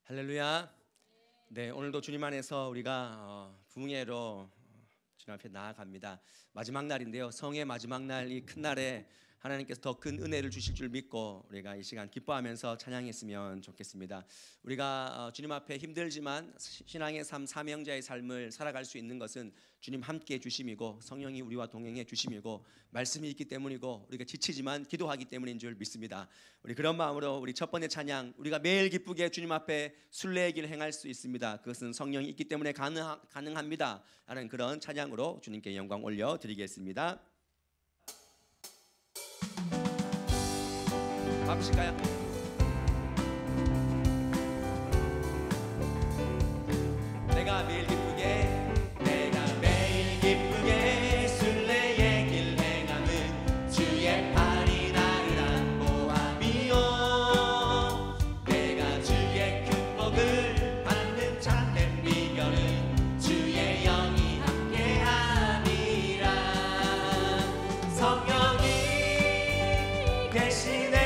할렐루야. 네, 오늘도 주님 안에서 우리가 부흥회로 주님 앞에 나아갑니다. 마지막 날인데요. 성의 마지막 날, 이 큰 날에 하나님께서 더 큰 은혜를 주실 줄 믿고 우리가 이 시간 기뻐하면서 찬양했으면 좋겠습니다. 우리가 주님 앞에 힘들지만 신앙의 삶, 사명자의 삶을 살아갈 수 있는 것은 주님 함께 해주심이고 성령이 우리와 동행해 주심이고 말씀이 있기 때문이고 우리가 지치지만 기도하기 때문인 줄 믿습니다. 우리 그런 마음으로 우리 첫 번째 찬양, 우리가 매일 기쁘게 주님 앞에 순례의 길 행할 수 있습니다. 그것은 성령이 있기 때문에 가능합니다 라는 그런 찬양으로 주님께 영광 올려드리겠습니다. 바꾸실까요? 내가 매일 기쁘게 순례의 길 행함은 주의 팔이 나를 안보함이요 내가 주의 큰 복을 받는 참된 비결은 주의 영이 함께함이라. 성령이 대신에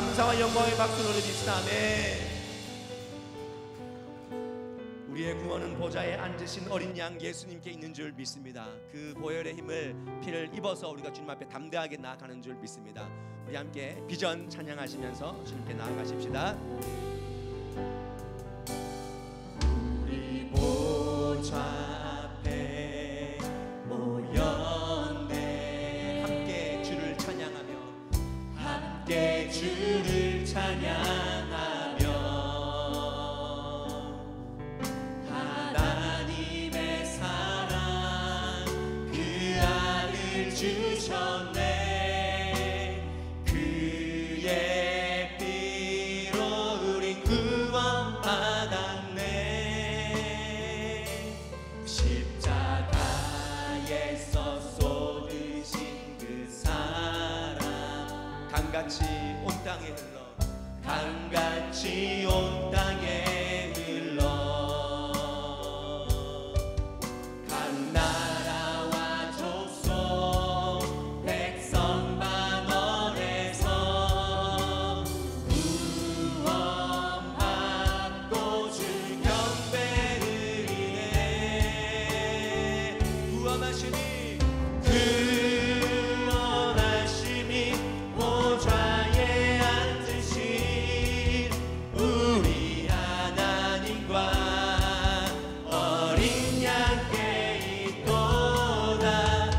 감사와 영광의 박수를 올려주시다. 아멘. 우리의 구원은 보좌에 앉으신 어린 양 예수님께 있는 줄 믿습니다. 그 보혈의 힘을 피를 입어서 우리가 주님 앞에 담대하게 나아가는 줄 믿습니다. 우리 함께 비전 찬양하시면서 주님께 나아가십시다. 우리 보좌 앞에 모였네. 함께 주를 찬양하며 함께 주를 찬양하며 하나님의 사랑 그 아들 주셨네. 그의 피로 우린 구원받았네. 십자가에서 쏟으신 그 사랑 강같이 온 땅에 흘러 강같이 온 땅에 흘러 각 나라와 족속 백성 반원에서 구원받고 주 경배를 드리네. 구원하시니 구원하시니 보좌에 앉으신 우리 하나님과 어린 양께 있도다.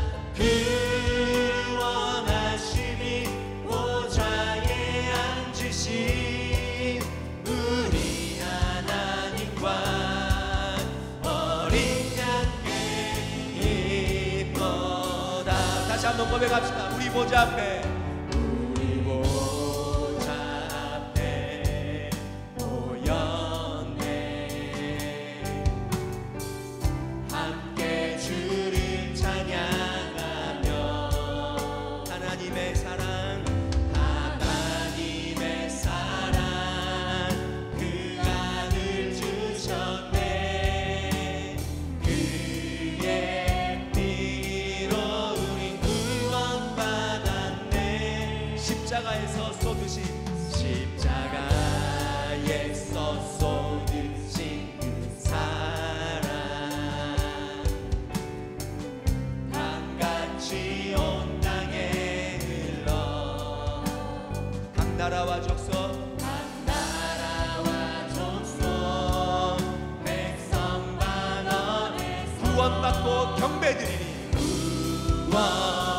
구원하시니 보좌에 앉으신 우리 하나님과 어린 양께 있도다. 다시 한번 고백합시다. 우리 보좌 앞에 우리 보좌 앞에 모였네. 함께 주를 찬양하며 하나님의 사랑 하나님의 사랑 그 아들 주셨네. 그의 피로 우린 구원받았네. 십자가에서 쏟으신 그 사랑 강같이 온 땅에 흘러 각 나라와 족속 백성 반원에서 구원받고 경배드리니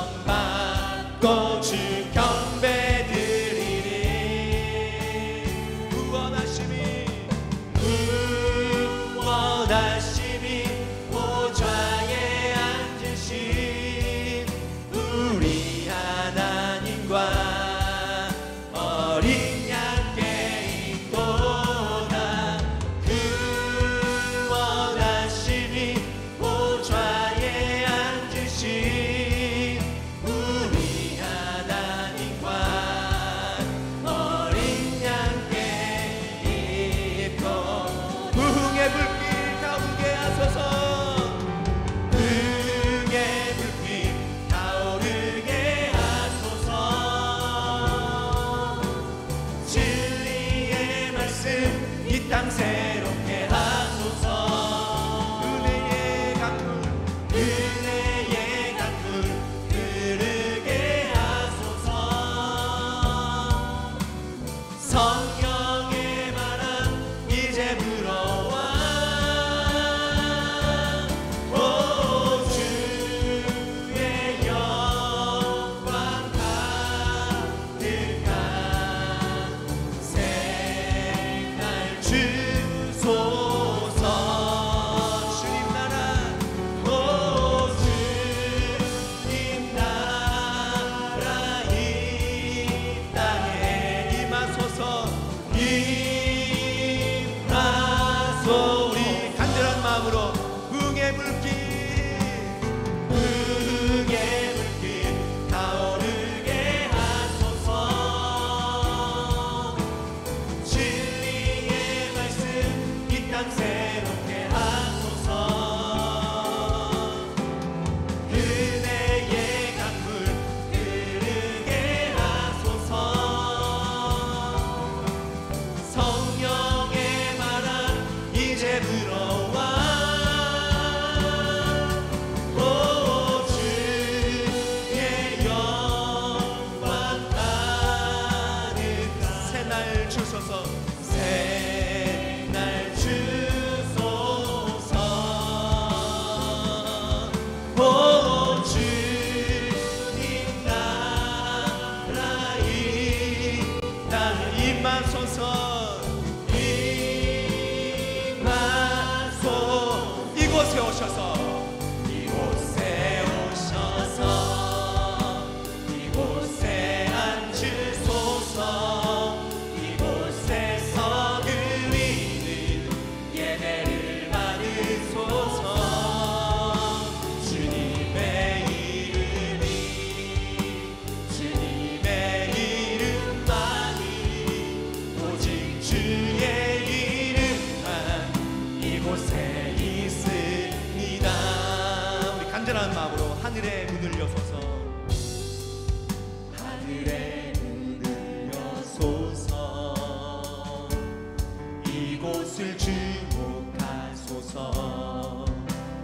구원받고 주 경배드리니 구원하시니 보좌에 앉으신 우리 하나님과 어린 양께 있도다. 구원하시니 보좌에 앉으신 우리 하나님과 어린 양께 있고 부흥의 불길 타오르게 하소서. 부흥의 불길 타오르게 하소서. 진리의 말씀 이 땅 새롭게 하소서. 은혜의 강물 흐르게 하소서. 성령의 바람 이제 불어와 오 주의 영광 가득한 색깔 주소서. 주님 나라 오 주님 나라 이 땅에 임하소서. 임하소. 우리 간절한 마음으로 부흥의 불길 타오르게 하소서. 진리의 말씀 이 땅 새롭게 하소서. 은혜의 강물 흐르게 하소서. 하늘의 문을 여소서. 하늘의 문을 여소서. 이곳을 주목하소서.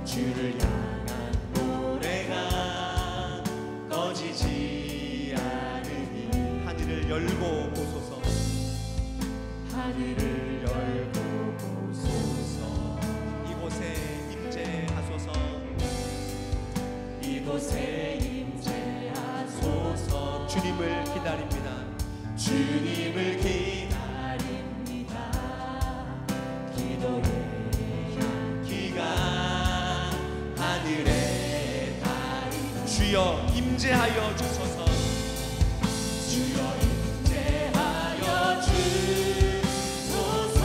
주를 향한 노래가 꺼지지 않으니 하늘을 열고 보소서. 하늘을 열고 보소서. 이곳에 임재하소서. 이곳에 임재하소서. 주님을 기다립니다. 주님을 기다립니다. 기도의 향기가 하늘에 닿으니 주여 임재하여 주소서. 주여 임재하여 주소서.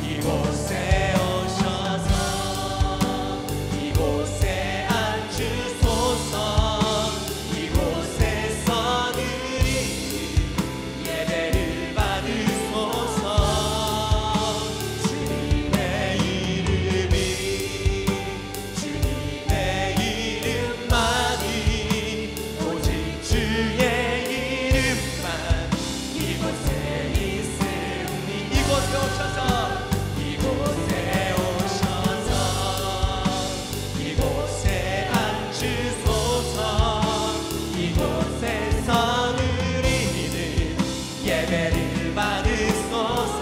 이곳에 오셔서 이곳에 앉으소서. 이곳에서 드리는 예배를 받으소서. 주님의 이름이 주님의 이름만이 오직 주의 이름만 이곳에 있으니 이곳에 오셔서 이곳에 오셔서 이곳에 앉으소서. 이곳에서 드리는 예배를 받으소서.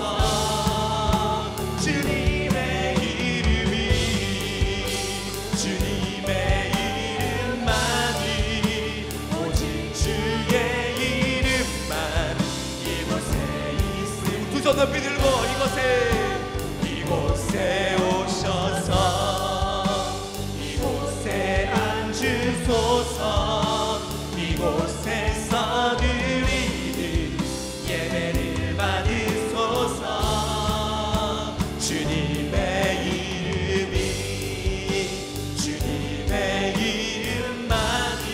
주님의 이름이 주님의 이름만이 오직 주의 이름만 이곳에 있으니 두 손 높이 들고 이곳에 오셔서 이곳에 앉으소서. 이곳에서 드리는 예배를 받으소서. 주님의 이름이 주님의 이름만이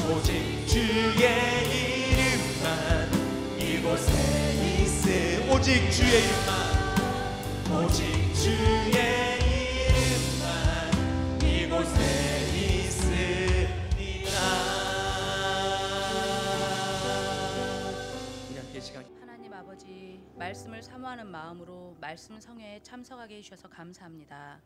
오직 주의 이름만 이곳에 있으 오직 주의 이름만 오직 주의 이름만 이곳에 있으리라. 이 시간 하나님 아버지, 말씀을 사모하는 마음으로 말씀 성회에 참석하게 해주셔서 감사합니다.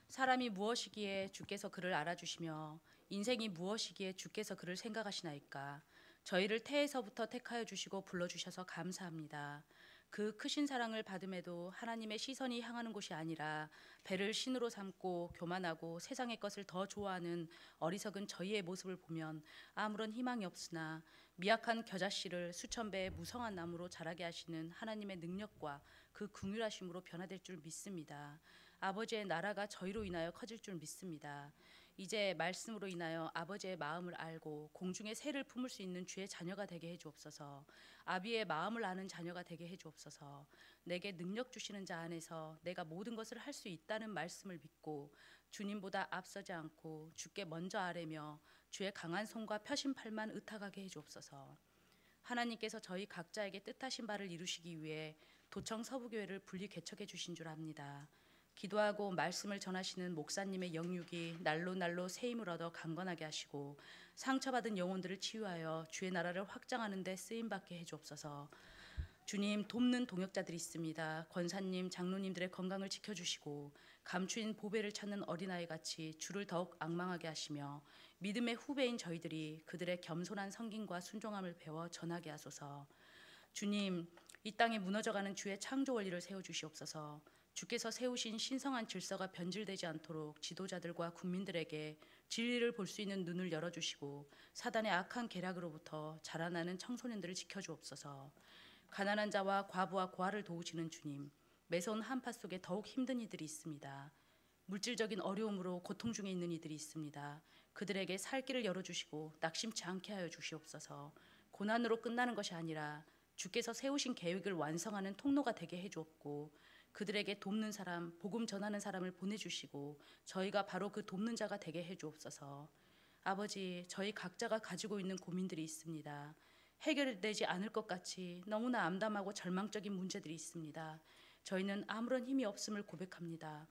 사람이 무엇이기에 주께서 그를 알아주시며 인생이 무엇이기에 주께서 그를 생각하시나이까. 저희를 태에서부터 택하여 주시고 불러주셔서 감사합니다. 그 크신 사랑을 받음에도 하나님의 시선이 향하는 곳이 아니라 배를 신으로 삼고 교만하고 세상의 것을 더 좋아하는 어리석은 저희의 모습을 보면 아무런 희망이 없으나 미약한 겨자씨를 수천 배의 무성한 나무로 자라게 하시는 하나님의 능력과 그 긍휼하심으로 변화될 줄 믿습니다. 아버지의 나라가 저희로 인하여 커질 줄 믿습니다. 이제 말씀으로 인하여 아버지의 마음을 알고 공중의 새를 품을 수 있는 주의 자녀가 되게 해주옵소서. 아비의 마음을 아는 자녀가 되게 해주옵소서. 내게 능력 주시는 자 안에서 내가 모든 것을 할 수 있다는 말씀을 믿고 주님보다 앞서지 않고 주께 먼저 아뢰며 주의 강한 손과 펴신 팔만 의탁하게 해주옵소서. 하나님께서 저희 각자에게 뜻하신 바를 이루시기 위해 도청 서부교회를 분리 개척해 주신 줄 압니다. 기도하고 말씀을 전하시는 목사님의 영육이 날로 새 힘을 얻어 강건하게 하시고 상처받은 영혼들을 치유하여 주의 나라를 확장하는 데 쓰임받게 해주옵소서. 주님, 돕는 동역자들이 있습니다. 권사님, 장로님들의 건강을 지켜주시고 감추인 보배를 찾는 어린아이 같이 주를 더욱 앙망하게 하시며 믿음의 후배인 저희들이 그들의 겸손한 섬김과 순종함을 배워 전하게 하소서. 주님, 이 땅에 무너져가는 주의 창조 원리를 세워주시옵소서. 주께서 세우신 신성한 질서가 변질되지 않도록 지도자들과 국민들에게 진리를 볼 수 있는 눈을 열어주시고 사단의 악한 계략으로부터 자라나는 청소년들을 지켜주옵소서. 가난한 자와 과부와 고아를 도우시는 주님, 매서운 한파 속에 더욱 힘든 이들이 있습니다. 물질적인 어려움으로 고통 중에 있는 이들이 있습니다. 그들에게 살 길을 열어주시고 낙심치 않게 하여 주시옵소서. 고난으로 끝나는 것이 아니라 주께서 세우신 계획을 완성하는 통로가 되게 해주옵고 그들에게 돕는 사람, 복음 전하는 사람을 보내주시고 저희가 바로 그 돕는 자가 되게 해주옵소서. 아버지, 저희 각자가 가지고 있는 고민들이 있습니다. 해결되지 않을 것 같이 너무나 암담하고 절망적인 문제들이 있습니다. 저희는 아무런 힘이 없음을 고백합니다.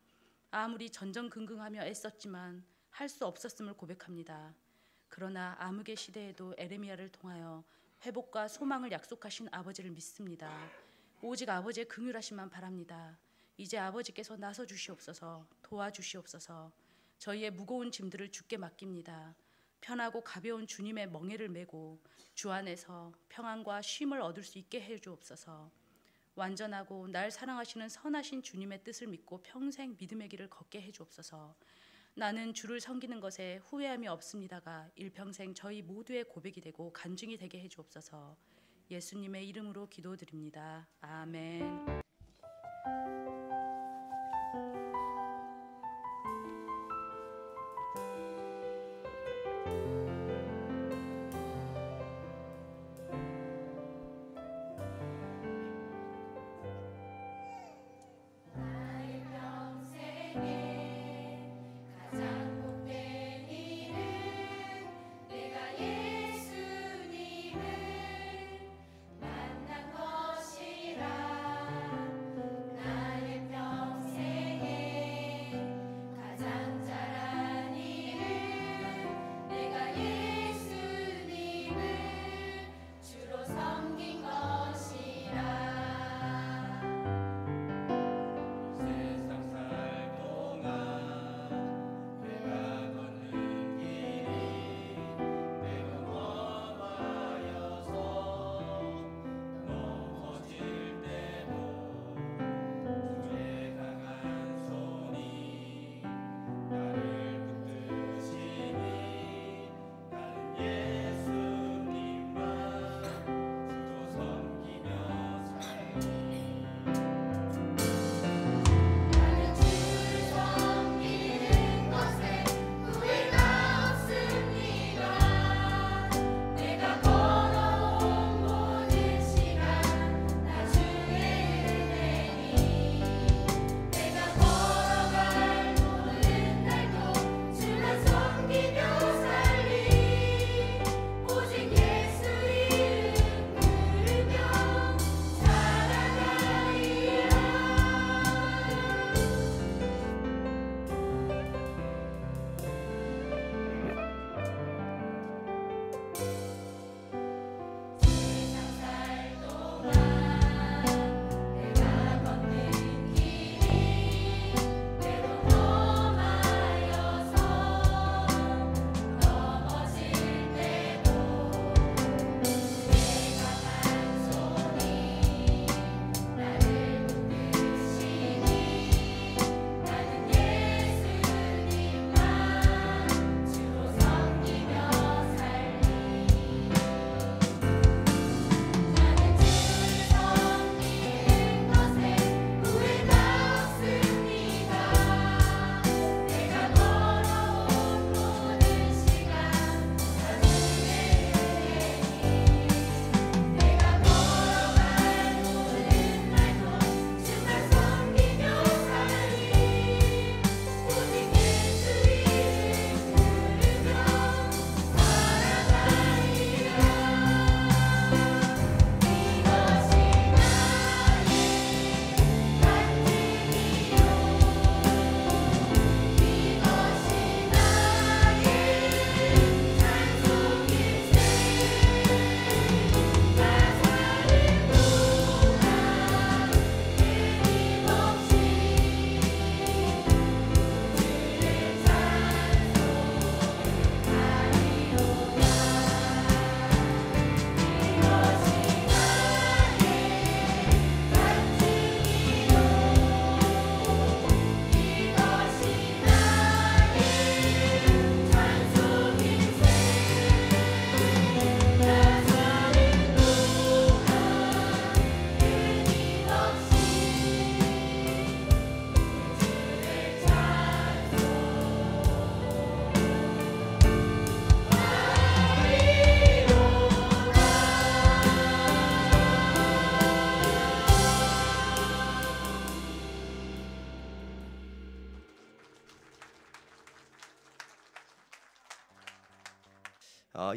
아무리 전전긍긍하며 애썼지만 할 수 없었음을 고백합니다. 그러나 암흑의 시대에도 에레미야를 통하여 회복과 소망을 약속하신 아버지를 믿습니다. 오직 아버지의 긍휼하심만 바랍니다. 이제 아버지께서 나서 주시옵소서, 도와주시옵소서. 저희의 무거운 짐들을 주께 맡깁니다. 편하고 가벼운 주님의 멍에를 메고 주 안에서 평안과 쉼을 얻을 수 있게 해 주옵소서. 완전하고 날 사랑하시는 선하신 주님의 뜻을 믿고 평생 믿음의 길을 걷게 해 주옵소서. 나는 주를 섬기는 것에 후회함이 없습니다가 일평생 저희 모두의 고백이 되고 간증이 되게 해 주옵소서. 예수님의 이름으로 기도드립니다. 아멘.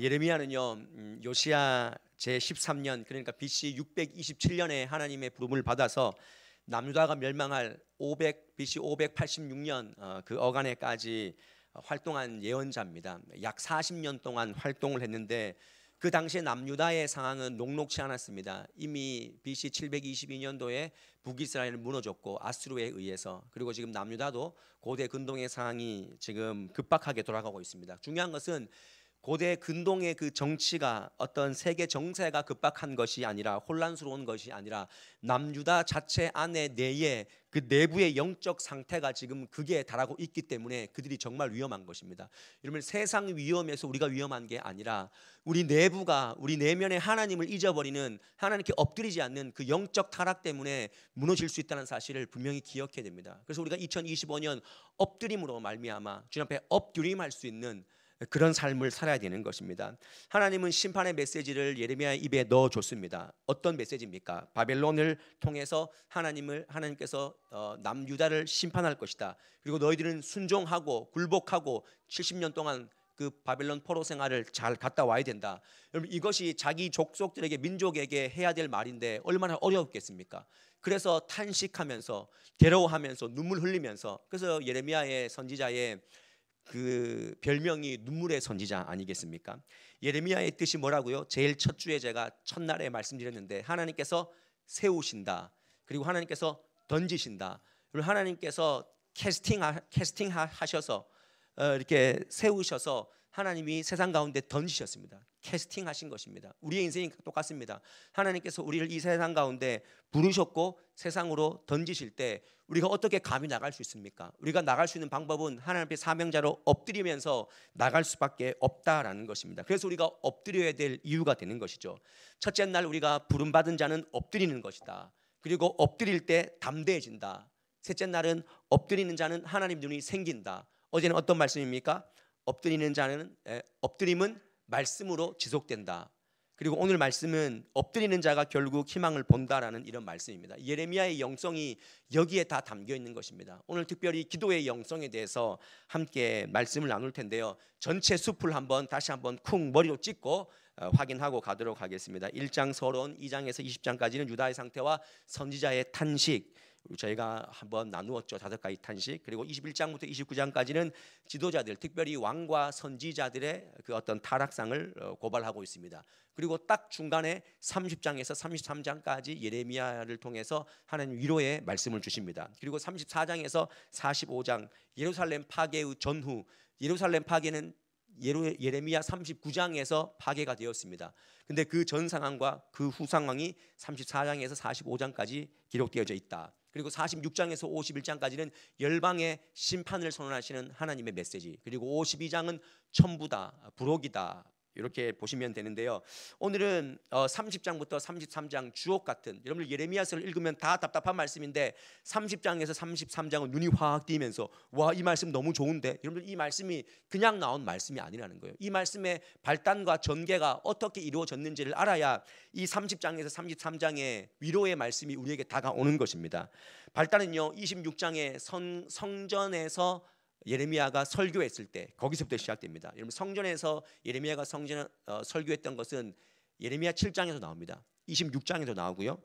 예레미야는요 요시야 제 13년 그러니까 BC 627년에 하나님의 부름을 받아서 남유다가 멸망할 500 BC 586년 그 어간에까지 활동한 예언자입니다. 약 40년 동안 활동을 했는데 그 당시에 남유다의 상황은 녹록치 않았습니다. 이미 BC 722년도에 북이스라엘은 무너졌고 아수르에 의해서, 그리고 지금 남유다도 고대 근동의 상황이 지금 급박하게 돌아가고 있습니다. 중요한 것은 고대 근동의 그 정치가 어떤 세계 정세가 급박한 것이 아니라, 혼란스러운 것이 아니라 남유다 자체 안에 내에 그 내부의 영적 상태가 지금 극에 달하고 있기 때문에 그들이 정말 위험한 것입니다. 여러분, 세상 위험에서 우리가 위험한 게 아니라 우리 내부가, 우리 내면의 하나님을 잊어버리는, 하나님께 엎드리지 않는 그 영적 타락 때문에 무너질 수 있다는 사실을 분명히 기억해야 됩니다. 그래서 우리가 2025년 엎드림으로 말미암아 주님 앞에 엎드림할 수 있는 그런 삶을 살아야 되는 것입니다. 하나님은 심판의 메시지를 예레미야의 입에 넣어줬습니다. 어떤 메시지입니까? 바벨론을 통해서 하나님께서 남유다를 심판할 것이다. 그리고 너희들은 순종하고 굴복하고 70년 동안 그 바벨론 포로 생활을 잘 갔다 와야 된다. 여러분, 이것이 자기 족속들에게, 민족에게 해야 될 말인데 얼마나 어렵겠습니까? 그래서 탄식하면서, 괴로워하면서, 눈물 흘리면서, 그래서 예레미야의 선지자의 그 별명이 눈물의 선지자 아니겠습니까? 예레미야의 뜻이 뭐라고요? 제일 첫 주에 제가 첫날에 말씀드렸는데, 하나님께서 세우신다, 그리고 하나님께서 던지신다, 그리고 하나님께서 캐스팅 하셔서 이렇게 세우셔서 하나님이 세상 가운데 던지셨습니다. 캐스팅하신 것입니다. 우리의 인생이 똑같습니다. 하나님께서 우리를 이 세상 가운데 부르셨고 세상으로 던지실 때 우리가 어떻게 감히 나갈 수 있습니까? 우리가 나갈 수 있는 방법은 하나님 앞에 사명자로 엎드리면서 나갈 수밖에 없다라는 것입니다. 그래서 우리가 엎드려야 될 이유가 되는 것이죠. 첫째 날 우리가 부름받은 자는 엎드리는 것이다. 그리고 엎드릴 때 담대해진다. 셋째 날은 엎드리는 자는 하나님 눈이 생긴다. 어제는 어떤 말씀입니까? 엎드림은 말씀으로 지속된다. 그리고 오늘 말씀은 엎드리는 자가 결국 희망을 본다라는 이런 말씀입니다. 예레미야의 영성이 여기에 다 담겨 있는 것입니다. 오늘 특별히 기도의 영성에 대해서 함께 말씀을 나눌 텐데요. 전체 숲을 다시 한번 쿵 머리로 찍고 확인하고 가도록 하겠습니다. 1장 서론, 2장에서 20장까지는 유다의 상태와 선지자의 탄식, 저희가 한번 나누었죠. 5가지 탄식. 그리고 21장부터 29장까지는 지도자들, 특별히 왕과 선지자들의 그 어떤 타락상을 고발하고 있습니다. 그리고 딱 중간에 30장에서 33장까지 예레미야를 통해서 하나님 위로의 말씀을 주십니다. 그리고 34장에서 45장 예루살렘 파괴의 전후, 예루살렘 파괴는 예레미야 39장에서 파괴가 되었습니다. 근데 그 전 상황과 그 후 상황이 34장에서 45장까지 기록되어져 있다. 그리고 46장에서 51장까지는 열방의 심판을 선언하시는 하나님의 메시지, 그리고 52장은 천부다, 부록이다, 이렇게 보시면 되는데요. 오늘은 30장부터 33장 주옥 같은, 여러분들 예레미야서를 읽으면 다 답답한 말씀인데 30장에서 33장은 눈이 확 띄면서 와, 이 말씀 너무 좋은데, 여러분들 이 말씀이 그냥 나온 말씀이 아니라는 거예요. 이 말씀의 발단과 전개가 어떻게 이루어졌는지를 알아야 이 30장에서 33장의 위로의 말씀이 우리에게 다가오는 것입니다. 발단은요, 26장의 성전에서 예레미야가 설교했을 때 거기서부터 시작됩니다. 여러분, 성전에서 예레미야가 설교했던 것은 예레미야 7장에서 나옵니다. 26장에도 나오고요.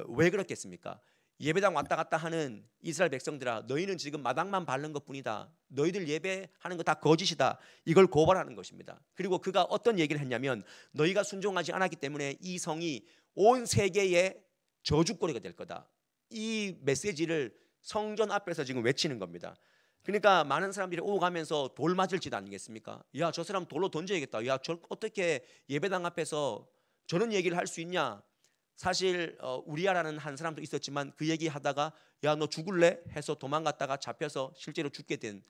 왜 그렇겠습니까? 예배당 왔다 갔다 하는 이스라엘 백성들아, 너희는 지금 마당만 밟는 것뿐이다. 너희들 예배하는 거 다 거짓이다. 이걸 고발하는 것입니다. 그리고 그가 어떤 얘기를 했냐면, 너희가 순종하지 않았기 때문에 이 성이 온 세계의 저주거리가 될 거다. 이 메시지를 성전 앞에서 지금 외치는 겁니다. 그러니까 많은 사람들이 오가면서 돌 맞을 짓 아니겠습니까? 야, 저 사람 돌로 던져야겠다. 야, 저 어떻게 예배당 앞에서 저런 얘기를 할 수 있냐? 사실 우리아라는 한 사람도 있었지만 그 얘기 하다가 야, 너 죽을래? 해서 도망갔다가 잡혀서 실제로 죽게 된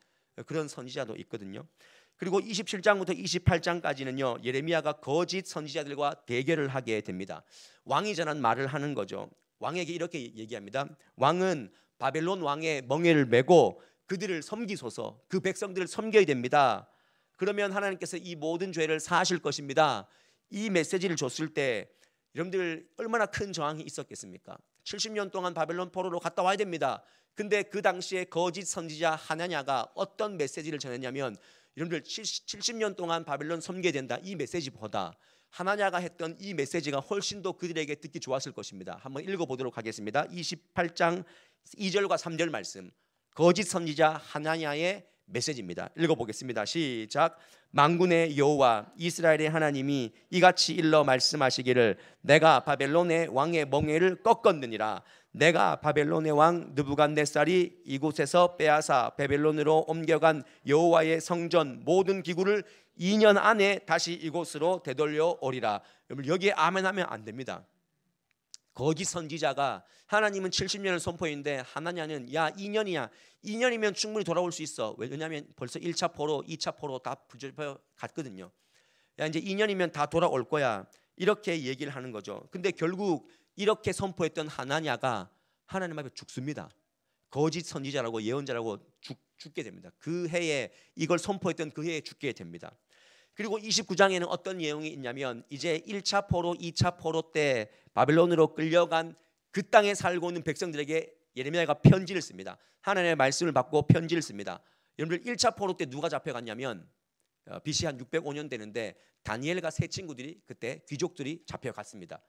그런 선지자도 있거든요. 그리고 27장부터 28장까지는요, 예레미야가 거짓 선지자들과 대결을 하게 됩니다. 왕이 전한 말을 하는 거죠. 왕에게 이렇게 얘기합니다. 왕은 바벨론 왕의 멍에를 메고 그들을 섬기소서, 그 백성들을 섬겨야 됩니다. 그러면 하나님께서 이 모든 죄를 사하실 것입니다. 이 메시지를 줬을 때 여러분들 얼마나 큰 저항이 있었겠습니까? 70년 동안 바벨론 포로로 갔다 와야 됩니다. 근데 그 당시에 거짓 선지자 하나냐가 어떤 메시지를 전했냐면, 여러분들 70년 동안 바벨론 섬겨야 된다, 이 메시지보다 하나냐가 했던 이 메시지가 훨씬 더 그들에게 듣기 좋았을 것입니다. 한번 읽어보도록 하겠습니다. 28장 2절과 3절 말씀, 거짓 선지자 하나냐의 메시지입니다. 읽어보겠습니다. 시작. 만군의 여호와 이스라엘의 하나님이 이같이 일러 말씀하시기를 내가 바벨론의 왕의 멍에를 꺾었느니라. 내가 바벨론의 왕 느부갓네살이 이곳에서 빼앗아 바벨론으로 옮겨간 여호와의 성전 모든 기구를 2년 안에 다시 이곳으로 되돌려 오리라. 여러분 여기에 아멘하면 안 됩니다. 거짓 선지자가 하나님은 70년을 선포했는데 하나냐는 야 2년이야. 2년이면 충분히 돌아올 수 있어. 왜냐하면 벌써 1차 포로 2차 포로 다 갔거든요. 야 이제 2년이면 다 돌아올 거야. 이렇게 얘기를 하는 거죠. 근데 결국 이렇게 선포했던 하나냐가 하나님 앞에 죽습니다. 거짓 선지자라고 예언자라고 죽게 됩니다. 그 해에 이걸 선포했던 그 해에 죽게 됩니다. 그리고 29장에는 어떤 내용이 있냐면 이제 1차 포로 2차 포로 때 바벨론으로 끌려간 그 땅에 살고 있는 백성들에게 예레미야가 편지를 씁니다. 하나님의 말씀을 받고 편지를 씁니다. 여러분들 1차 포로 때 누가 잡혀갔냐면 BC 한 605년 되는데 다니엘과 세 친구들이 그때 귀족들이 잡혀갔습니다.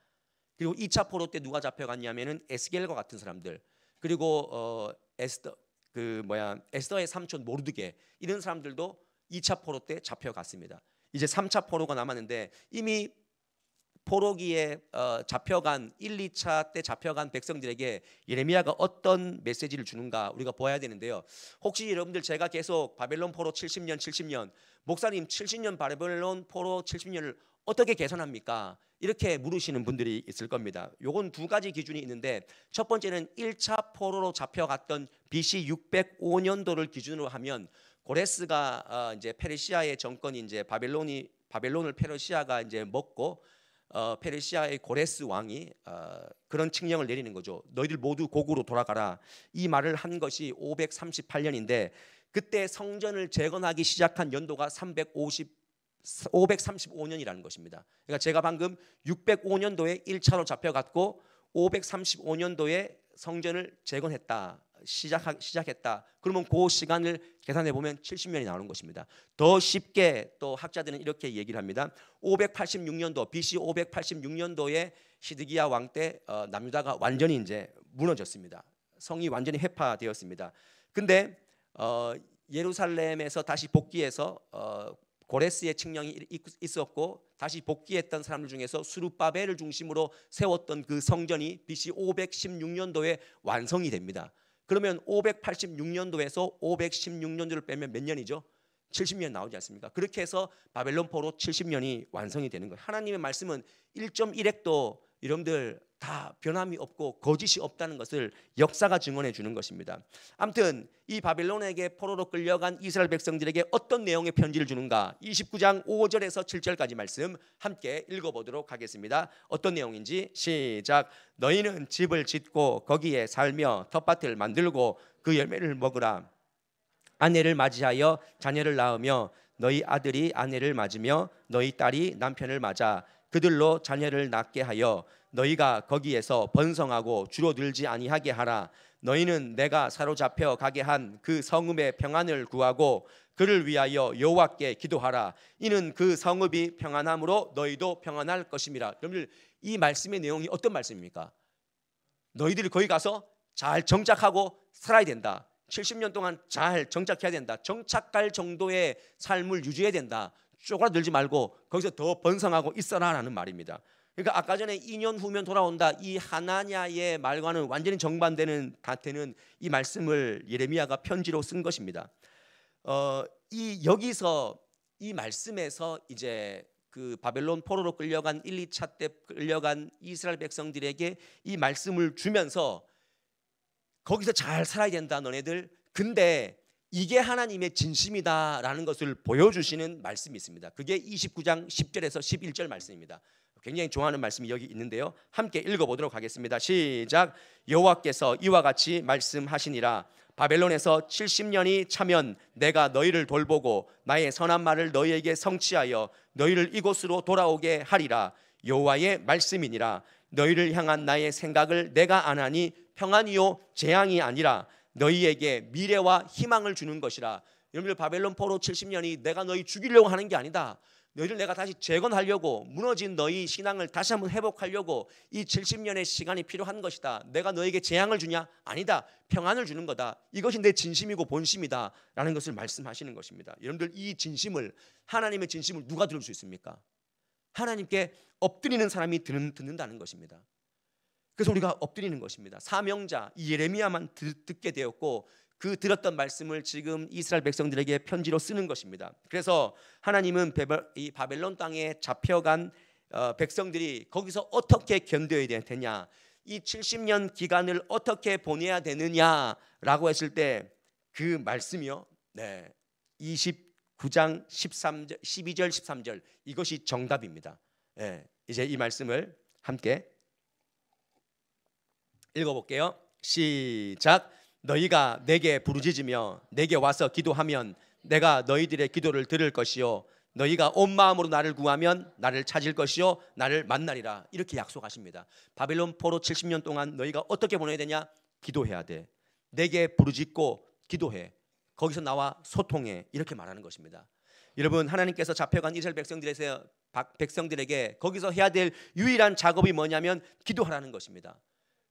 그리고 2차 포로 때 누가 잡혀갔냐면은 에스겔과 같은 사람들, 그리고 에스더의 삼촌 모르드게 이런 사람들도 2차 포로 때 잡혀갔습니다. 이제 3차 포로가 남았는데 이미 포로기에 잡혀간 1, 2차 때 잡혀간 백성들에게 예레미야가 어떤 메시지를 주는가 우리가 보아야 되는데요. 혹시 여러분들 제가 계속 바벨론 포로 70년 목사님 70년 바벨론 포로 70년을 어떻게 계산합니까? 이렇게 물으시는 분들이 있을 겁니다. 요건 두 가지 기준이 있는데 첫 번째는 1차 포로로 잡혀갔던 BC 605년도를 기준으로 하면 고레스가 이제 페르시아의 정권이 이제 바벨론을 페르시아가 이제 먹고 페르시아의 고레스 왕이 그런 칙령을 내리는 거죠. 너희들 모두 고국으로 돌아가라. 이 말을 한 것이 538년인데 그때 성전을 재건하기 시작한 연도가 535년이라는 것입니다. 그러니까 제가 방금 605년도에 1차로 잡혀갔고 535년도에 성전을 재건했다. 시작했다. 그러면 그 시간을 계산해 보면 70년이 나오는 것입니다. 더 쉽게 또 학자들은 이렇게 얘기를 합니다. 586년도 BC 586년도에 시드기야 왕 때 남유다가 완전히 이제 무너졌습니다. 성이 완전히 회파되었습니다. 근데 예루살렘에서 다시 복귀해서 고레스의 칙령이 있었고 다시 복귀했던 사람들 중에서 수룹바벨을 중심으로 세웠던 그 성전이 BC 516년도에 완성이 됩니다. 그러면 586년도에서 516년도를 빼면 몇 년이죠? 70년 나오지 않습니까? 그렇게 해서 바벨론 포로 70년이 완성이 되는 거예요. 하나님의 말씀은 1.1핵도 여러분들 다 변함이 없고 거짓이 없다는 것을 역사가 증언해 주는 것입니다. 아무튼 이 바벨론에게 포로로 끌려간 이스라엘 백성들에게 어떤 내용의 편지를 주는가? 29장 5절에서 7절까지 말씀 함께 읽어보도록 하겠습니다. 어떤 내용인지 시작. 너희는 집을 짓고 거기에 살며 텃밭을 만들고 그 열매를 먹으라. 아내를 맞이하여 자녀를 낳으며 너희 아들이 아내를 맞으며 너희 딸이 남편을 맞아 그들로 자녀를 낳게 하여 너희가 거기에서 번성하고 줄어들지 아니하게 하라. 너희는 내가 사로잡혀 가게 한 그 성읍의 평안을 구하고 그를 위하여 여호와께 기도하라. 이는 그 성읍이 평안함으로 너희도 평안할 것임이라. 여러분들 이 말씀의 내용이 어떤 말씀입니까? 너희들이 거기 가서 잘 정착하고 살아야 된다. 70년 동안 잘 정착해야 된다. 정착할 정도의 삶을 유지해야 된다. 쪼그라들지 말고 거기서 더 번성하고 있어라라는 말입니다. 그러니까 아까 전에 2년 후면 돌아온다 이 하나냐의 말과는 완전히 정반되는 이 말씀을 예레미야가 편지로 쓴 것입니다. 여기서 이 말씀에서 이제 그 바벨론 포로로 끌려간 1, 2차 때 끌려간 이스라엘 백성들에게 이 말씀을 주면서 거기서 잘 살아야 된다 너네들. 근데 이게 하나님의 진심이다라는 것을 보여주시는 말씀이 있습니다. 그게 29장 10절에서 11절 말씀입니다. 굉장히 좋아하는 말씀이 여기 있는데요. 함께 읽어보도록 하겠습니다. 시작. 여호와께서 이와 같이 말씀하시니라. 바벨론에서 70년이 차면 내가 너희를 돌보고 나의 선한 말을 너희에게 성취하여 너희를 이곳으로 돌아오게 하리라. 여호와의 말씀이니라. 너희를 향한 나의 생각을 내가 아나니 평안이요 재앙이 아니라 너희에게 미래와 희망을 주는 것이라. 여러분들 바벨론 포로 70년이 내가 너희 죽이려고 하는 게 아니다. 너희를 내가 다시 재건하려고, 무너진 너희 신앙을 다시 한번 회복하려고 이 70년의 시간이 필요한 것이다. 내가 너에게 재앙을 주냐? 아니다. 평안을 주는 거다. 이것이 내 진심이고 본심이다 라는 것을 말씀하시는 것입니다. 여러분들, 이 진심을, 하나님의 진심을 누가 들을 수 있습니까? 하나님께 엎드리는 사람이 듣는다는 것입니다. 그래서 우리가 엎드리는 것입니다. 사명자 이 예레미야만 듣게 되었고, 그 들었던 말씀을 지금 이스라엘 백성들에게 편지로 쓰는 것입니다. 그래서 하나님은 이 바벨론 땅에 잡혀간 백성들이 거기서 어떻게 견뎌야 되냐, 이 70년 기간을 어떻게 보내야 되느냐라고 했을 때 그 말씀이요, 29장 12절 13절 이것이 정답입니다. 이제 이 말씀을 함께 읽어볼게요. 시작. 너희가 내게 부르짖으며 내게 와서 기도하면 내가 너희들의 기도를 들을 것이요, 너희가 온 마음으로 나를 구하면 나를 찾을 것이요 나를 만나리라. 이렇게 약속하십니다. 바벨론 포로 70년 동안 너희가 어떻게 보내야 되냐? 기도해야 돼. 내게 부르짖고 기도해. 거기서 나와 소통해. 이렇게 말하는 것입니다. 여러분, 하나님께서 잡혀간 이스라엘 백성들에게 거기서 해야 될 유일한 작업이 뭐냐면 기도하라는 것입니다.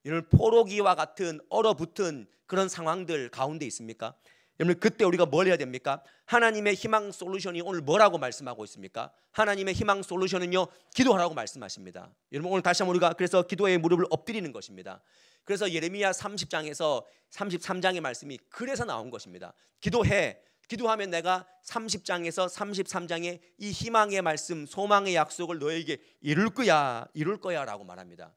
여러분, 포로기와 같은 얼어붙은 그런 상황들 가운데 있습니까? 여러분, 그때 우리가 뭘 해야 됩니까? 하나님의 희망 솔루션이 오늘 뭐라고 말씀하고 있습니까? 하나님의 희망 솔루션은요, 기도하라고 말씀하십니다. 여러분, 오늘 다시 한번 우리가 그래서 기도의 무릎을 엎드리는 것입니다. 그래서 예레미야 30장에서 33장의 말씀이 그래서 나온 것입니다. 기도해. 기도하면 내가 30장에서 33장의 이 희망의 말씀, 소망의 약속을 너에게 이룰 거야 라고 말합니다.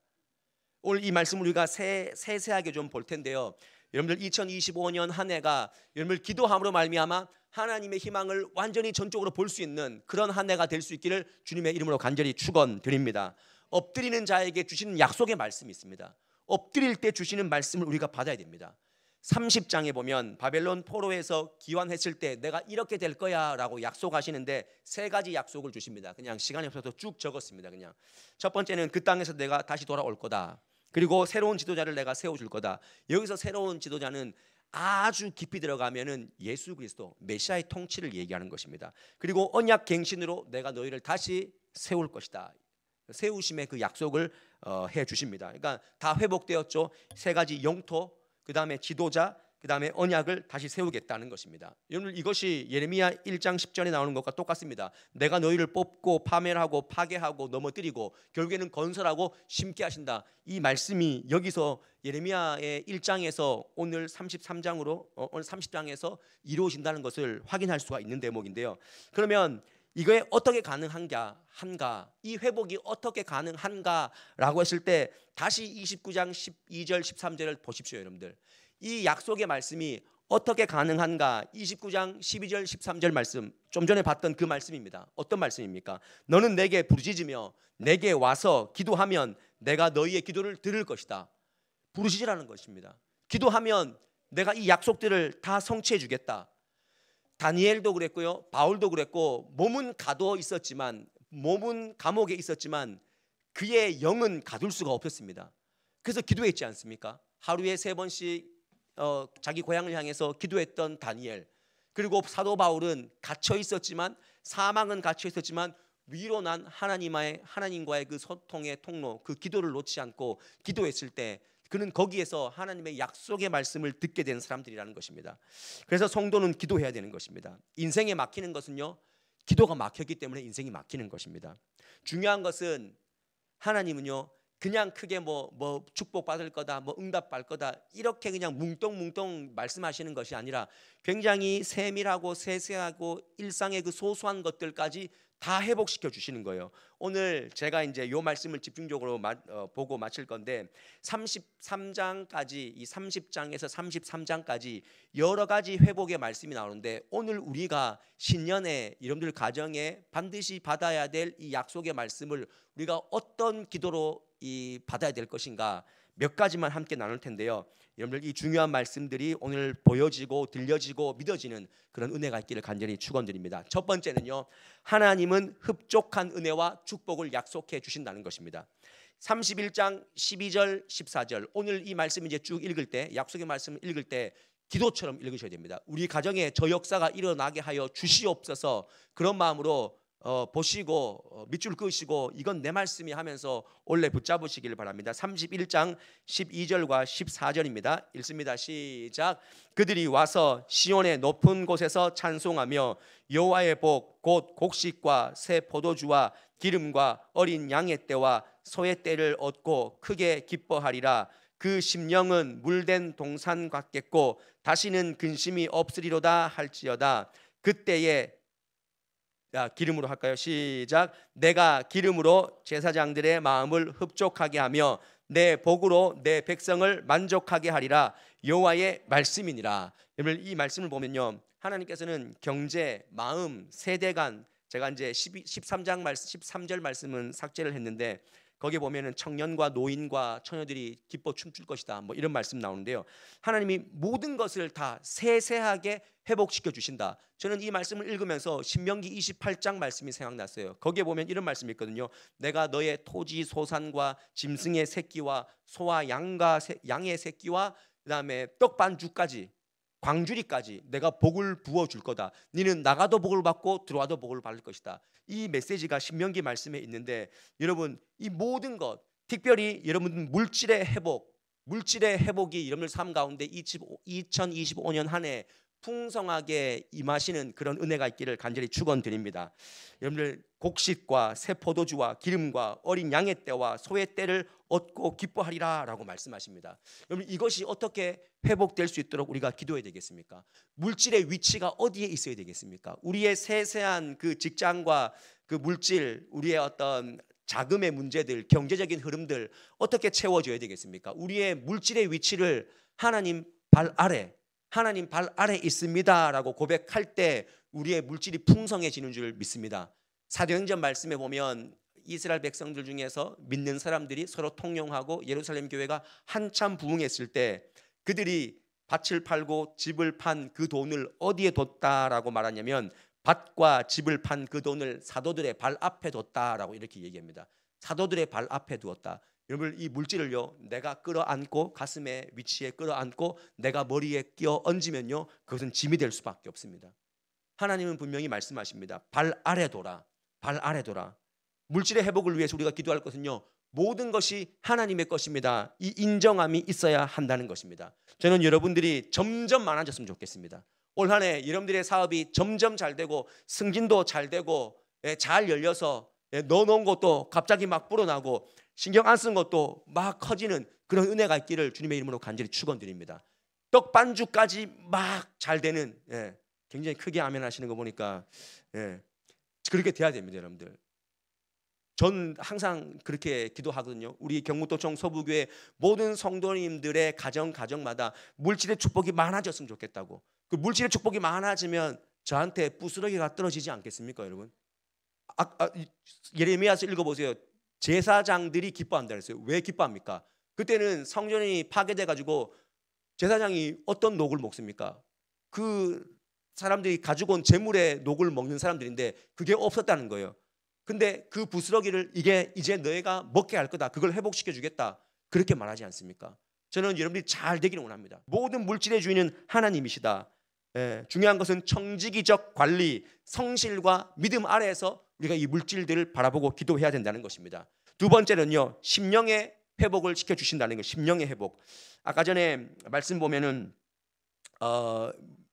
오늘 이 말씀을 우리가 세세하게 좀 볼 텐데요. 여러분들, 2025년 한 해가 여러분들 기도함으로 말미암아 하나님의 희망을 완전히 전적으로 볼 수 있는 그런 한 해가 될 수 있기를 주님의 이름으로 간절히 축원드립니다. 엎드리는 자에게 주시는 약속의 말씀이 있습니다. 엎드릴 때 주시는 말씀을 우리가 받아야 됩니다. 30장에 보면 바벨론 포로에서 귀환했을 때 내가 이렇게 될 거야 라고 약속하시는데 세 가지 약속을 주십니다. 그냥 시간이 없어서 쭉 적었습니다. 그냥 첫 번째는 그 땅에서 내가 다시 돌아올 거다. 그리고 새로운 지도자를 내가 세워줄 거다. 여기서 새로운 지도자는 아주 깊이 들어가면은 예수 그리스도 메시아의 통치를 얘기하는 것입니다. 그리고 언약 갱신으로 내가 너희를 다시 세울 것이다. 세우심의 그 약속을 해 주십니다. 그러니까 다 회복되었죠. 세 가지 영토, 그 다음에 지도자, 그 다음에 언약을 다시 세우겠다는 것입니다. 여러분, 이것이 예레미야 1장 10절에 나오는 것과 똑같습니다. 내가 너희를 뽑고 파멸하고 파괴하고 넘어뜨리고 결국에는 건설하고 심게 하신다. 이 말씀이 여기서 예레미야의 1장에서 오늘 33장으로 오늘 30장에서 이루어진다는 것을 확인할 수가 있는 대목인데요. 그러면 이거에 어떻게 가능한가? 이 회복이 어떻게 가능한가라고 했을 때 다시 29장 12절 13절을 보십시오. 여러분들, 이 약속의 말씀이 어떻게 가능한가? 29장 12절 13절 말씀, 좀 전에 봤던 그 말씀입니다. 어떤 말씀입니까? 너는 내게 부르짖으며 내게 와서 기도하면 내가 너희의 기도를 들을 것이다. 부르짖으라는 것입니다. 기도하면 내가 이 약속들을 다 성취해 주겠다. 다니엘도 그랬고요, 바울도 그랬고, 몸은 가두어 있었지만, 몸은 감옥에 있었지만 그의 영은 가둘 수가 없었습니다. 그래서 기도했지 않습니까? 하루에 3번씩 자기 고향을 향해서 기도했던 다니엘, 그리고 사도 바울은 갇혀 있었지만, 사망은 갇혀 있었지만 위로 난 하나님과의 그 소통의 통로, 그 기도를 놓지 않고 기도했을 때 그는 거기에서 하나님의 약속의 말씀을 듣게 된 사람들이라는 것입니다. 그래서 성도는 기도해야 되는 것입니다. 인생에 막히는 것은요, 기도가 막혔기 때문에 인생이 막히는 것입니다. 중요한 것은 하나님은요, 그냥 크게 뭐 축복받을 거다, 뭐 응답받을 거다, 이렇게 그냥 뭉뚱뭉뚱 말씀하시는 것이 아니라 굉장히 세밀하고 세세하고 일상의 그 소소한 것들까지 다 회복시켜 주시는 거예요. 오늘 제가 이제 요 말씀을 집중적으로 보고 마칠 건데, 33장까지, 이 30장에서 33장까지 여러 가지 회복의 말씀이 나오는데, 오늘 우리가 신년에 여러분들 가정에 반드시 받아야 될 이 약속의 말씀을 우리가 어떤 기도로 받아야 될 것인가, 몇 가지만 함께 나눌 텐데요. 여러분들, 이 중요한 말씀들이 오늘 보여지고 들려지고 믿어지는 그런 은혜가 있기를 간절히 축원드립니다. 첫 번째는요, 하나님은 흡족한 은혜와 축복을 약속해 주신다는 것입니다. 31장 12절 14절, 오늘 이 말씀 이제 쭉 읽을 때, 약속의 말씀을 읽을 때 기도처럼 읽으셔야 됩니다. 우리 가정에 저 역사가 일어나게 하여 주시옵소서, 그런 마음으로 보시고 밑줄 그으시고 이건 내 말씀이 하면서 올래 붙잡으시길 바랍니다. 31장 12절과 14절입니다. 읽습니다. 시작. 그들이 와서 시온의 높은 곳에서 찬송하며 여호와의 복 곧 곡식과 새 포도주와 기름과 어린 양의 떼와 소의 떼를 얻고 크게 기뻐하리라. 그 심령은 물된 동산 같겠고 다시는 근심이 없으리로다 할지어다. 그때에 기름으로 할까요? 시작. 내가 기름으로 제사장들의 마음을 흡족하게 하며 내 복으로 내 백성을 만족하게 하리라. 여호와의 말씀이니라. 여러분 이 말씀을 보면요, 하나님께서는 경제, 마음, 세대간, 제가 이제 13장 말씀, 13절 말씀은 삭제를 했는데 거기에 보면은 청년과 노인과 처녀들이 기뻐 춤출 것이다, 뭐 이런 말씀 나오는데요. 하나님이 모든 것을 다 세세하게 회복시켜 주신다. 저는 이 말씀을 읽으면서 신명기 28장 말씀이 생각났어요. 거기에 보면 이런 말씀이 있거든요. 내가 너의 토지 소산과 짐승의 새끼와 소와 양의 새끼와 그다음에 떡반죽까지 광주리까지 내가 복을 부어 줄 거다. 너는 나가도 복을 받고 들어와도 복을 받을 것이다. 이 메시지가 신명기 말씀에 있는데 여러분 이 모든 것, 특별히 여러분 물질의 회복이 여러분들 삶 가운데 2025년 한 해 풍성하게 임하시는 그런 은혜가 있기를 간절히 축원드립니다. 여러분들 곡식과 새 포도주와 기름과 어린 양의 떼와 소의 떼를 얻고 기뻐하리라 라고 말씀하십니다. 여러분 이것이 어떻게 회복될 수 있도록 우리가 기도해야 되겠습니까? 물질의 위치가 어디에 있어야 되겠습니까? 우리의 세세한 그 직장과 그 물질, 우리의 어떤 자금의 문제들, 경제적인 흐름들 어떻게 채워줘야 되겠습니까? 우리의 물질의 위치를 하나님 발 아래 있습니다라고 고백할 때 우리의 물질이 풍성해지는 줄 믿습니다. 사도행전 말씀에 보면 이스라엘 백성들 중에서 믿는 사람들이 서로 통용하고 예루살렘 교회가 한참 부흥했을 때 그들이 밭을 팔고 집을 판 그 돈을 어디에 뒀다라고 말하냐면 밭과 집을 판 그 돈을 사도들의 발 앞에 뒀다라고 이렇게 얘기합니다. 사도들의 발 앞에 두었다. 여러분 이 물질을요 내가 끌어안고 가슴에 위치에 끌어안고 내가 머리에 끼어 얹으면요 그것은 짐이 될 수밖에 없습니다. 하나님은 분명히 말씀하십니다. 발 아래 둬라. 발 아래 둬라. 물질의 회복을 위해서 우리가 기도할 것은요 모든 것이 하나님의 것입니다. 이 인정함이 있어야 한다는 것입니다. 저는 여러분들이 점점 많아졌으면 좋겠습니다. 올 한 해 여러분들의 사업이 점점 잘 되고 승진도 잘 되고 잘 열려서 넣어놓은 것도 갑자기 막 불어나고 신경 안 쓴 것도 막 커지는 그런 은혜가 있기를 주님의 이름으로 간절히 축원드립니다. 떡반죽까지 막 잘 되는 굉장히 크게 아멘 하시는 거 보니까 그렇게 돼야 됩니다. 여러분들 전 항상 그렇게 기도하거든요. 우리 경북도청 서부교회 모든 성도님들의 가정마다 물질의 축복이 많아졌으면 좋겠다고. 그 물질의 축복이 많아지면 저한테 부스러기가 떨어지지 않겠습니까 여러분? 예레미야서 읽어보세요. 제사장들이 기뻐한다 그랬어요. 왜 기뻐합니까? 그때는 성전이 파괴돼 가지고 제사장이 어떤 녹을 먹습니까? 그 사람들이 가지고 온 재물의 녹을 먹는 사람들인데 그게 없었다는 거예요. 근데 그 부스러기를 이게 이제 너희가 먹게 할 거다. 그걸 회복시켜 주겠다. 그렇게 말하지 않습니까? 저는 여러분들이 잘 되기를 원합니다. 모든 물질의 주인은 하나님이시다. 중요한 것은 청지기적 관리, 성실과 믿음 아래에서 우리가 이 물질들을 바라보고 기도해야 된다는 것입니다. 두 번째는요, 심령의 회복을 시켜주신다는 것. 심령의 회복. 아까 전에 말씀 보면은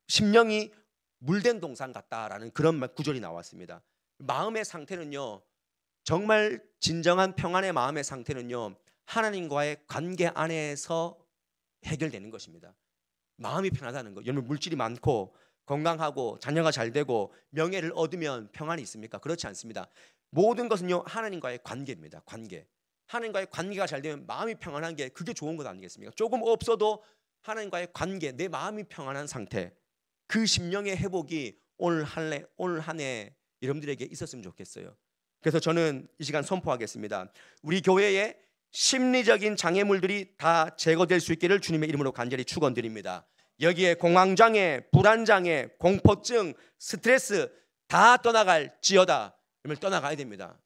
심령이 물된 동산 같다라는 그런 구절이 나왔습니다. 마음의 상태는요, 정말 진정한 평안의 마음의 상태는요, 하나님과의 관계 안에서 해결되는 것입니다. 마음이 편하다는 것. 여러분 물질이 많고 건강하고 자녀가 잘 되고 명예를 얻으면 평안이 있습니까? 그렇지 않습니다. 모든 것은요 하나님과의 관계입니다. 관계. 하나님과의 관계가 잘 되면 마음이 평안한 게 그게 좋은 것 아니겠습니까? 조금 없어도 하나님과의 관계, 내 마음이 평안한 상태, 그 심령의 회복이 올 한 해 여러분들에게 있었으면 좋겠어요. 그래서 저는 이 시간 선포하겠습니다. 우리 교회에 심리적인 장애물들이 다 제거될 수 있기를 주님의 이름으로 간절히 축원드립니다. 여기에 공황장애, 불안장애, 공포증, 스트레스 다 떠나갈지어다. 떠나가야 됩니다.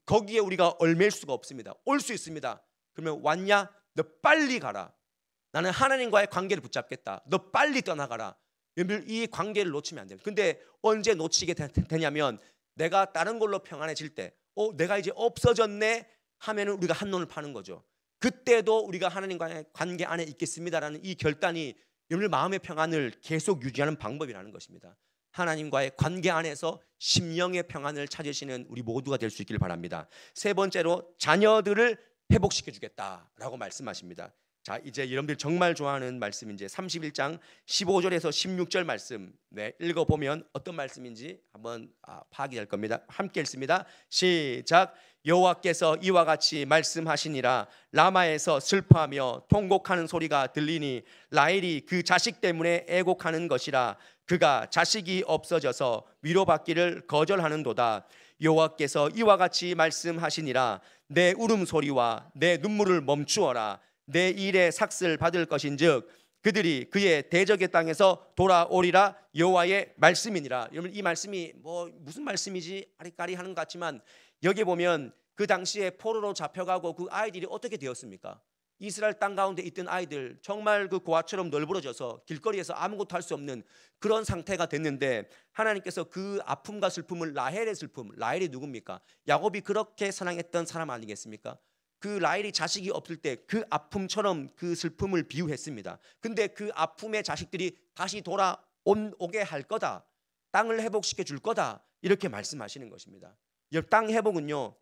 거기에 우리가 얽매일 수가 없습니다. 올 수 있습니다. 그러면 왔냐? 너 빨리 가라. 나는 하나님과의 관계를 붙잡겠다. 너 빨리 떠나가라. 이 관계를 놓치면 안 돼요. 근데 언제 놓치게 되냐면 내가 다른 걸로 평안해질 때, 내가 이제 없어졌네 하면은 우리가 한눈을 파는 거죠. 그때도 우리가 하나님과의 관계 안에 있겠습니다라는 이 결단이 여러분의 마음의 평안을 계속 유지하는 방법이라는 것입니다. 하나님과의 관계 안에서 심령의 평안을 찾으시는 우리 모두가 될 수 있기를 바랍니다. 세 번째로 자녀들을 회복시켜 주겠다라고 말씀하십니다. 자, 이제 여러분들 정말 좋아하는 말씀, 이제 31장 15절에서 16절 말씀, 읽어보면 어떤 말씀인지 한번 파악이 될 겁니다. 함께 읽습니다. 시작. 여호와께서 이와 같이 말씀하시니라. 라마에서 슬퍼하며 통곡하는 소리가 들리니 라헬이 그 자식 때문에 애곡하는 것이라. 그가 자식이 없어져서 위로받기를 거절하는도다. 여호와께서 이와 같이 말씀하시니라. 내 울음소리와 내 눈물을 멈추어라. 내 일에 삭슬 받을 것인즉 그들이 그의 대적의 땅에서 돌아오리라. 여호와의 말씀이니라. 여러분, 이 말씀이 무슨 말씀이지 아리까리 하는 것 같지만, 여기 보면 그 당시에 포로로 잡혀가고 그 아이들이 어떻게 되었습니까? 이스라엘 땅 가운데 있던 아이들, 정말 그 고아처럼 널브러져서 길거리에서 아무것도 할 수 없는 그런 상태가 됐는데, 하나님께서 그 아픔과 슬픔을 라헬의 슬픔, 라헬이 누굽니까? 야곱이 그렇게 사랑했던 사람 아니겠습니까? 그 라헬이 자식이 없을 때 그 아픔처럼 그 슬픔을 비유했습니다. 근데 그 아픔의 자식들이 다시 돌아오게 할 거다, 땅을 회복시켜 줄 거다, 이렇게 말씀하시는 것입니다. 땅 회복은요,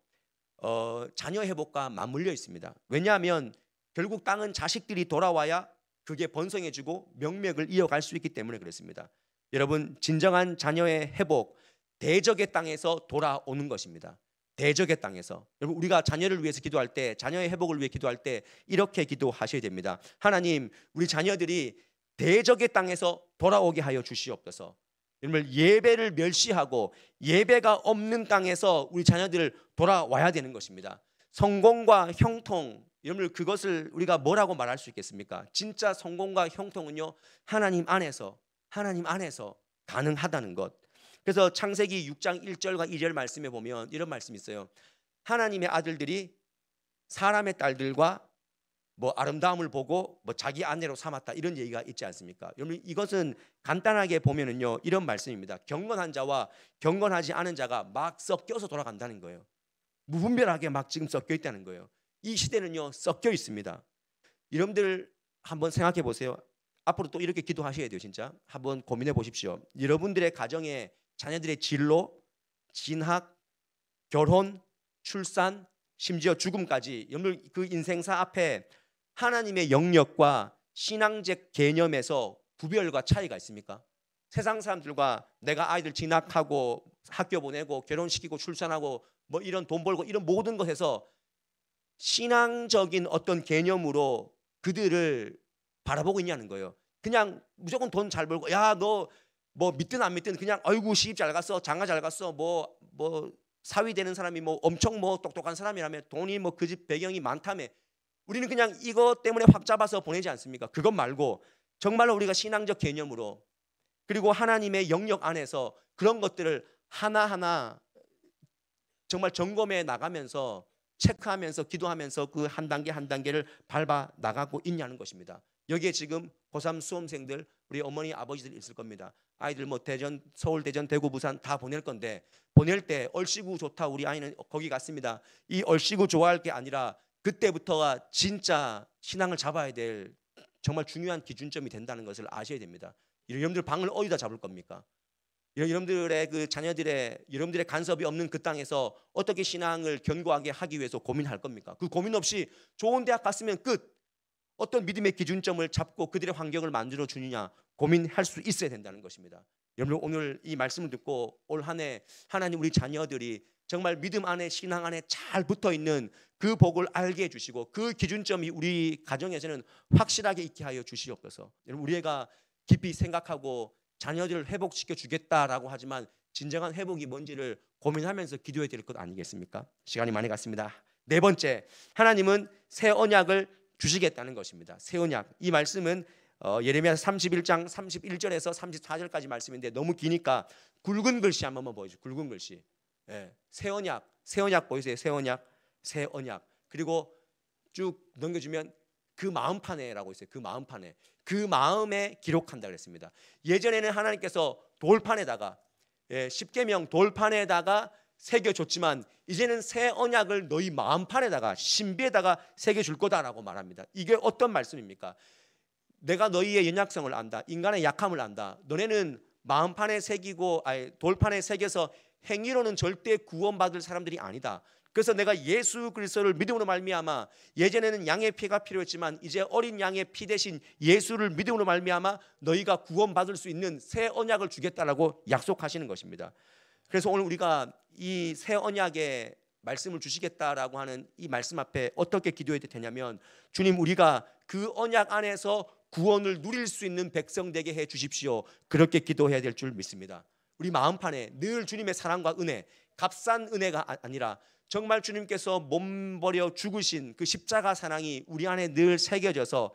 자녀 회복과 맞물려 있습니다. 왜냐하면 결국 땅은 자식들이 돌아와야 그게 번성해지고 명맥을 이어갈 수 있기 때문에 그렇습니다. 여러분, 진정한 자녀의 회복, 대적의 땅에서 돌아오는 것입니다. 대적의 땅에서. 여러분, 우리가 자녀를 위해서 기도할 때, 자녀의 회복을 위해 기도할 때 이렇게 기도하셔야 됩니다. 하나님, 우리 자녀들이 대적의 땅에서 돌아오게 하여 주시옵소서. 여러분, 예배를 멸시하고 예배가 없는 땅에서 우리 자녀들 돌아와야 되는 것입니다. 성공과 형통, 여러분, 그것을 우리가 뭐라고 말할 수 있겠습니까? 진짜 성공과 형통은요, 하나님 안에서 가능하다는 것. 그래서 창세기 6장 1절과 2절 말씀에 보면 이런 말씀이 있어요. 하나님의 아들들이 사람의 딸들과 아름다움을 보고 자기 아내로 삼았다, 이런 얘기가 있지 않습니까? 여러분, 이것은 간단하게 보면은요, 이런 말씀입니다. 경건한 자와 경건하지 않은 자가 막 섞여서 돌아간다는 거예요. 무분별하게 막 지금 섞여 있다는 거예요. 이 시대는요, 섞여 있습니다. 여러분들 한번 생각해 보세요. 앞으로 또 이렇게 기도하셔야 돼요. 진짜 한번 고민해 보십시오. 여러분들의 가정에 자녀들의 진로, 진학, 결혼, 출산, 심지어 죽음까지, 여러분 그 인생사 앞에 하나님의 영역과 신앙적 개념에서 구별과 차이가 있습니까? 세상 사람들과 내가 아이들 진학하고 학교 보내고 결혼시키고 출산하고 이런 돈 벌고 이런 모든 것에서 신앙적인 어떤 개념으로 그들을 바라보고 있냐는 거예요. 그냥 무조건 돈 잘 벌고, 야, 너 믿든 안 믿든 그냥 아이고 시집 잘 갔어, 장가 잘 갔어, 사위 되는 사람이 엄청 똑똑한 사람이라며, 돈이 그 집 배경이 많다며, 우리는 그냥 이것 때문에 확 잡아서 보내지 않습니까? 그것 말고 정말로 우리가 신앙적 개념으로, 그리고 하나님의 영역 안에서 그런 것들을 하나하나 정말 점검해 나가면서 체크하면서 기도하면서 그 한 단계 한 단계를 밟아 나가고 있냐는 것입니다. 여기에 지금 고3 수험생들, 우리 어머니 아버지들 있을 겁니다. 아이들 대전, 서울, 대전, 대구, 부산 다 보낼 건데, 보낼 때 얼씨구 좋다, 우리 아이는 거기 갔습니다, 이 얼씨구 좋아할 게 아니라 그때부터가 진짜 신앙을 잡아야 될 정말 중요한 기준점이 된다는 것을 아셔야 됩니다. 여러분들 방을 어디다 잡을 겁니까? 여러분들의 그 자녀들의, 여러분들의 간섭이 없는 그 땅에서 어떻게 신앙을 견고하게 하기 위해서 고민할 겁니까? 그 고민 없이 좋은 대학 갔으면 끝. 어떤 믿음의 기준점을 잡고 그들의 환경을 만들어 주느냐 고민할 수 있어야 된다는 것입니다. 여러분, 오늘 이 말씀을 듣고 올 한 해 하나님 우리 자녀들이 정말 믿음 안에, 신앙 안에 잘 붙어 있는 그 복을 알게 해주시고, 그 기준점이 우리 가정에서는 확실하게 있게 하여 주시옵소서. 여러분, 우리가 깊이 생각하고 자녀들을 회복시켜 주겠다라고 하지만 진정한 회복이 뭔지를 고민하면서 기도해야 될 것 아니겠습니까? 시간이 많이 갔습니다. 네 번째, 하나님은 새 언약을 주시겠다는 것입니다. 새 언약, 이 말씀은 예레미야 31장 31절에서 34절까지 말씀인데 너무 기니까 굵은 글씨 한 번만 보여주세요. 굵은 글씨. 새 언약 보이세요? 새 언약. 그리고 쭉 넘겨주면 그 마음판에라고 있어요. 그 마음판에, 그 마음에 기록한다 그랬습니다. 예전에는 하나님께서 돌판에다가 십계명 돌판에다가 새겨줬지만 이제는 새 언약을 너희 마음판에다가 신비에다가 새겨줄 거다라고 말합니다. 이게 어떤 말씀입니까? 내가 너희의 연약성을 안다. 인간의 약함을 안다. 너네는 마음판에 새기고 돌판에 새겨서 행위로는 절대 구원받을 사람들이 아니다. 그래서 내가 예수 그리스도를 믿음으로 말미암아 예전에는 양의 피가 필요했지만 이제 어린 양의 피 대신 예수를 믿음으로 말미암아 너희가 구원받을 수 있는 새 언약을 주겠다라고 약속하시는 것입니다. 그래서 오늘 우리가 이 새 언약의 말씀을 주시겠다라고 하는 이 말씀 앞에 어떻게 기도해야 되냐면, 주님, 우리가 그 언약 안에서 구원을 누릴 수 있는 백성 되게 해 주십시오. 그렇게 기도해야 될 줄 믿습니다. 우리 마음판에 늘 주님의 사랑과 은혜, 값싼 은혜가 아니라 정말 주님께서 몸버려 죽으신 그 십자가 사랑이 우리 안에 늘 새겨져서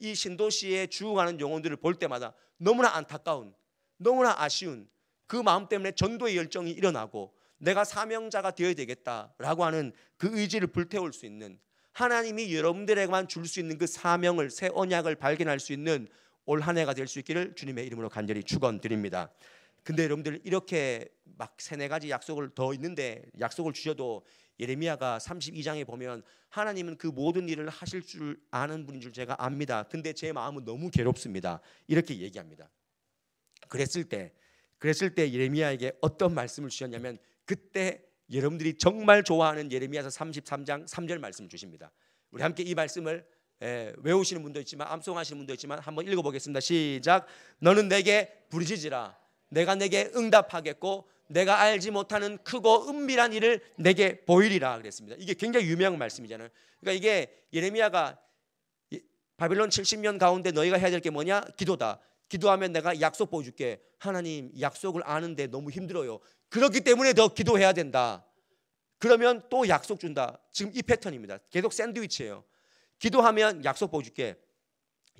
이 신도시에 죽어가는 영혼들을 볼 때마다 너무나 안타까운, 너무나 아쉬운 그 마음 때문에 전도의 열정이 일어나고 내가 사명자가 되어야 되겠다라고 하는 그 의지를 불태울 수 있는, 하나님이 여러분들에게만 줄 수 있는 그 사명을, 새 언약을 발견할 수 있는 올 한 해가 될 수 있기를 주님의 이름으로 간절히 축원드립니다. 근데 여러분들 이렇게 막 세네 가지 약속을 더 있는데 약속을 주셔도 예레미야가 32장에 보면 하나님은 그 모든 일을 하실 줄 아는 분인 줄 제가 압니다. 근데 제 마음은 너무 괴롭습니다. 이렇게 얘기합니다. 그랬을 때 예레미야에게 어떤 말씀을 주셨냐면, 그때 여러분들이 정말 좋아하는 예레미야서 33장 3절 말씀을 주십니다. 우리 함께 이 말씀을 외우시는 분도 있지만 암송하시는 분도 있지만 한번 읽어보겠습니다. 시작. 너는 내게 부르짖으라. 내가 내게 응답하겠고 내가 알지 못하는 크고 은밀한 일을 내게 보이리라 그랬습니다. 이게 굉장히 유명한 말씀이잖아요. 그러니까 이게 예레미야가 바빌론 70년 가운데 너희가 해야 될 게 뭐냐? 기도다. 기도하면 내가 약속 보여줄게. 하나님, 약속을 아는데 너무 힘들어요. 그렇기 때문에 더 기도해야 된다. 그러면 또 약속 준다. 지금 이 패턴입니다. 계속 샌드위치예요. 기도하면 약속 보여줄게.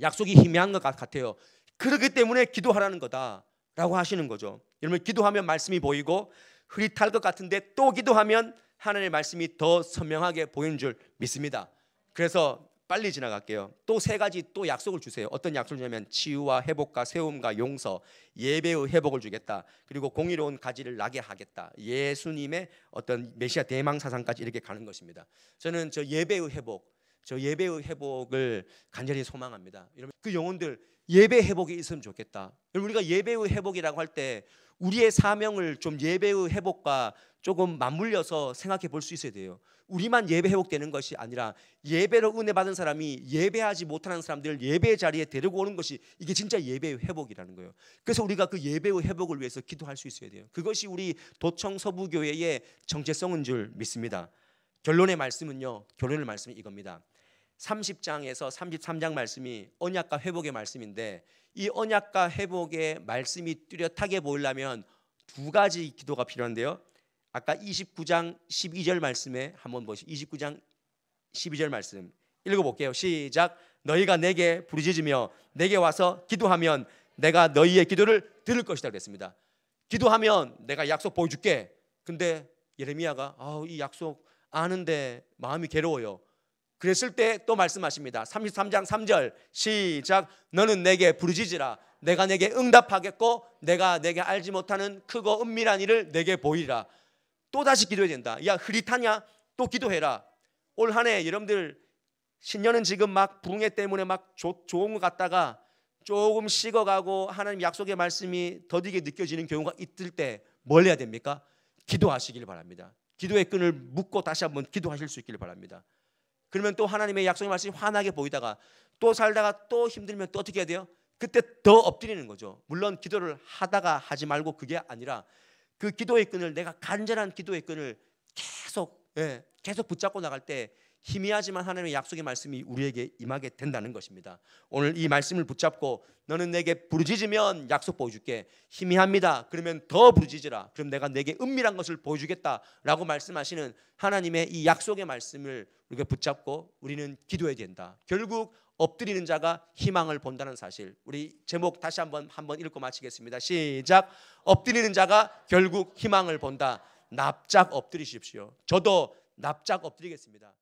약속이 희미한 것 같아요. 그렇기 때문에 기도하라는 거다 라고 하시는 거죠. 여러분, 기도하면 말씀이 보이고 흐릿할 것 같은데 또 기도하면 하나님의 말씀이 더 선명하게 보이는 줄 믿습니다. 그래서 빨리 지나갈게요. 또 세 가지 또 약속을 주세요. 어떤 약속을 주냐면 치유와 회복과 세움과 용서, 예배의 회복을 주겠다. 그리고 공의로운 가지를 나게 하겠다. 예수님의 어떤 메시아 대망 사상까지 이렇게 가는 것입니다. 저는 저 예배의 회복을 간절히 소망합니다. 여러분, 그 영혼들 예배 회복이 있으면 좋겠다. 우리가 예배의 회복이라고 할 때 우리의 사명을 좀 예배의 회복과 조금 맞물려서 생각해 볼 수 있어야 돼요. 우리만 예배 회복되는 것이 아니라 예배로 은혜 받은 사람이 예배하지 못하는 사람들을 예배의 자리에 데리고 오는 것이, 이게 진짜 예배의 회복이라는 거예요. 그래서 우리가 그 예배의 회복을 위해서 기도할 수 있어야 돼요. 그것이 우리 도청 서부교회의 정체성인 줄 믿습니다. 결론의 말씀이 이겁니다. 30장에서 33장 말씀이 언약과 회복의 말씀인데, 이 언약과 회복의 말씀이 뚜렷하게 보이려면 두 가지 기도가 필요한데요. 아까 29장 12절 말씀에 한번 보시죠. 29장 12절 말씀 읽어볼게요. 시작. 너희가 내게 부르짖으며 내게 와서 기도하면 내가 너희의 기도를 들을 것이다 그랬습니다. 기도하면 내가 약속 보여줄게. 근데 예레미야가 이 약속 아는데 마음이 괴로워요. 그랬을 때 또 말씀하십니다. 33장 3절 시작. 너는 내게 부르짖으라. 내가 내게 응답하겠고 내가 내게 알지 못하는 크고 은밀한 일을 내게 보이리라. 또 다시 기도해야 된다. 야, 흐릿하냐? 또 기도해라. 올 한 해 여러분들 신년은 지금 막 부흥회 때문에 막 좋은 것 같다가 조금 식어가고 하나님 약속의 말씀이 더디게 느껴지는 경우가 있을 때 뭘 해야 됩니까? 기도하시길 바랍니다. 기도의 끈을 묶고 다시 한번 기도하실 수 있기를 바랍니다. 그러면 또 하나님의 약속의 말씀이 환하게 보이다가 또 살다가 또 힘들면 또 어떻게 해야 돼요? 그때 더 엎드리는 거죠. 물론 기도를 하다가 하지 말고 그게 아니라 그 기도의 끈을, 내가 간절한 기도의 끈을 계속 붙잡고 나갈 때 희미하지만 하나님의 약속의 말씀이 우리에게 임하게 된다는 것입니다. 오늘 이 말씀을 붙잡고 너는 내게 부르짖으면 약속 보여줄게. 희미합니다. 그러면 더 부르짖으라. 그럼 내가 내게 은밀한 것을 보여주겠다라고 말씀하시는 하나님의 이 약속의 말씀을 우리가 붙잡고 우리는 기도해야 된다. 결국 엎드리는 자가 희망을 본다는 사실. 우리 제목 다시 한번 읽고 마치겠습니다. 시작. 엎드리는 자가 결국 희망을 본다. 납작 엎드리십시오. 저도 납작 엎드리겠습니다.